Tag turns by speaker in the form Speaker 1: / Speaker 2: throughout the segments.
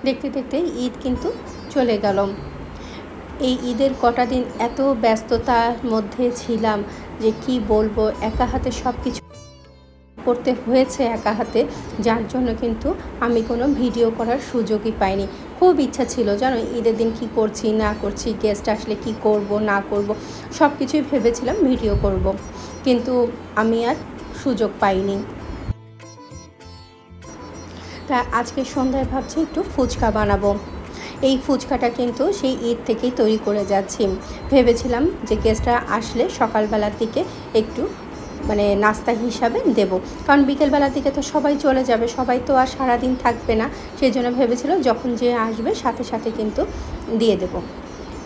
Speaker 1: দেখতে দেখতে ঈদ কিন্তু চলে গেল। এই ঈদের কটা দিন এত ব্যস্ততার মধ্যে ছিলাম যে কি বলবো, একা হাতে সব কিছু করতে হয়েছে একা হাতে, যার জন্য কিন্তু আমি কোনো ভিডিও করার সুযোগই পাইনি। খুব ইচ্ছা ছিল জানো, ঈদের দিন কি করছি না করছি, গেস্ট আসলে কি করব না করব, সব কিছুই ভেবেছিলাম ভিডিও করব, কিন্তু আমি আর সুযোগ পাইনি। তা আজকে সন্ধ্যায় ভাবছি একটু ফুচকা বানাবো। এই ফুচকাটা কিন্তু সেই ঈদ থেকেই তৈরি করে যাচ্ছি। ভেবেছিলাম যে গেস্টরা আসলে সকালবেলার দিকে একটু নাস্তা হিসাবে দেব, কারণ বিকেলবেলার দিকে তো সবাই চলে যাবে, সবাই তো আর সারাদিন থাকবে না। সেই জন্য ভেবেছিল যখন যে আসবে সাথে সাথে কিন্তু দিয়ে দেব,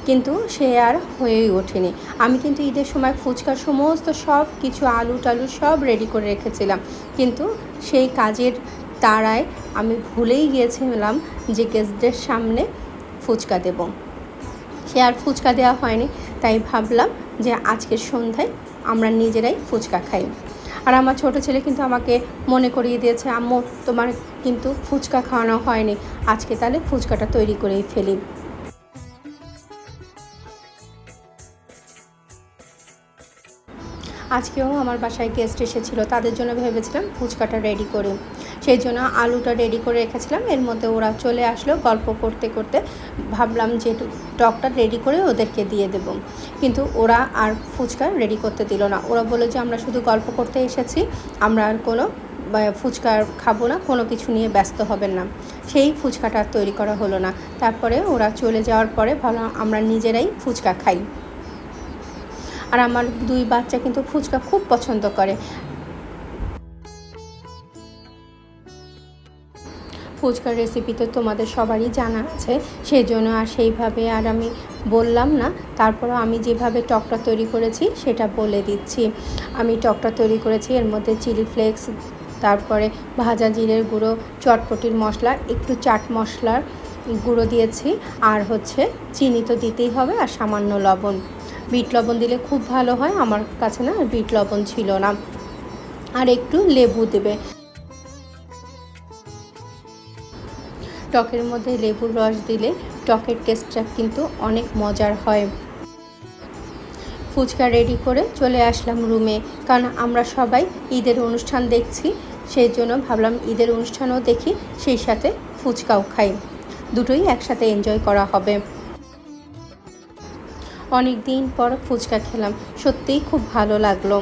Speaker 1: কিন্তু সে আর হয়েই ওঠেনি। আমি কিন্তু ঈদের সময় ফুচকার সমস্ত সব কিছু আলু টালু সব রেডি করে রেখেছিলাম, কিন্তু সেই কাজের তাড়ায় আমি ভুলেই গিয়েছিলাম যে গেস্টদের সামনে ফুচকা দেব। সে আর ফুচকা দেওয়া হয়নি। তাই ভাবলাম যে আজকের সন্ধ্যায় আমরা নিজেরাই ফুচকা খাই। আর আমার ছোট ছেলে কিন্তু আমাকে মনে করিয়ে দিয়েছে, আম্মু তোমার কিন্তু ফুচকা খাওয়ানো হয়নি, আজকে তাহলে ফুচকাটা তৈরি করেই ফেলি। আজকেও আমার বাসায় গেস্ট এসেছিলো, তাদের জন্য ভেবেছিলাম ফুচকাটা রেডি করি, সেই জন্য আলুটা রেডি করে রেখেছিলাম। এর মধ্যে ওরা চলে আসলো, গল্প করতে করতে ভাবলাম যে টকটা রেডি করে ওদেরকে দিয়ে দেব, কিন্তু ওরা আর ফুচকা রেডি করতে দিল না। ওরা বললো যে আমরা শুধু গল্প করতে এসেছি, আমরা আর কোনো ফুচকা খাবো না, কোনো কিছু নিয়ে ব্যস্ত হবেন না। সেই ফুচকাটা তৈরি করা হলো না। তারপরে ওরা চলে যাওয়ার পরে ভাবলাম আমরা নিজেরাই ফুচকা খাই। আর আমার দুই বাচ্চা কিন্তু ফুচকা খুব পছন্দ করে। ফুচকার রেসিপি তো তোমাদের সবারই জানা আছে, সেই জন্য আর সেইভাবে আর আমি বললাম না। তারপরও আমি যেভাবে টকটা তৈরি করেছি সেটা বলে দিচ্ছি। আমি টকটা তৈরি করেছি, এর মধ্যে চিলি ফ্লেক্স, তারপরে ভাজা জিরের গুঁড়ো, চটপটির মশলা, একটু চাট মশলার গুঁড়ো দিয়েছি, আর চিনি তো দিতেই হবে, আর সামান্য লবণ। বিট লবণ দিলে খুব ভালো হয়, আমার কাছে না বিট লবণ ছিল না। আর একটু লেবু দেবে, টকের মধ্যে লেবুর রস দিলে টকের টেস্টটা কিন্তু অনেক মজার হয়। ফুচকা রেডি করে চলে আসলাম রুমে, কারণ আমরা সবাই ঈদের অনুষ্ঠান দেখছি, সেই জন্য ভাবলাম ঈদের অনুষ্ঠানও দেখি, সেই সাথে ফুচকাও খাই, দুটোই একসাথে এনজয় করা হবে। অনেক দিন পর ফুচকা খেলাম, সত্যিই খুব ভালো লাগলো।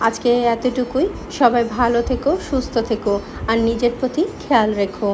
Speaker 1: আজকে এতটুকুই। সবাই ভালো থেকো, সুস্থ থেকো, আর নিজের প্রতি খেয়াল রেখো।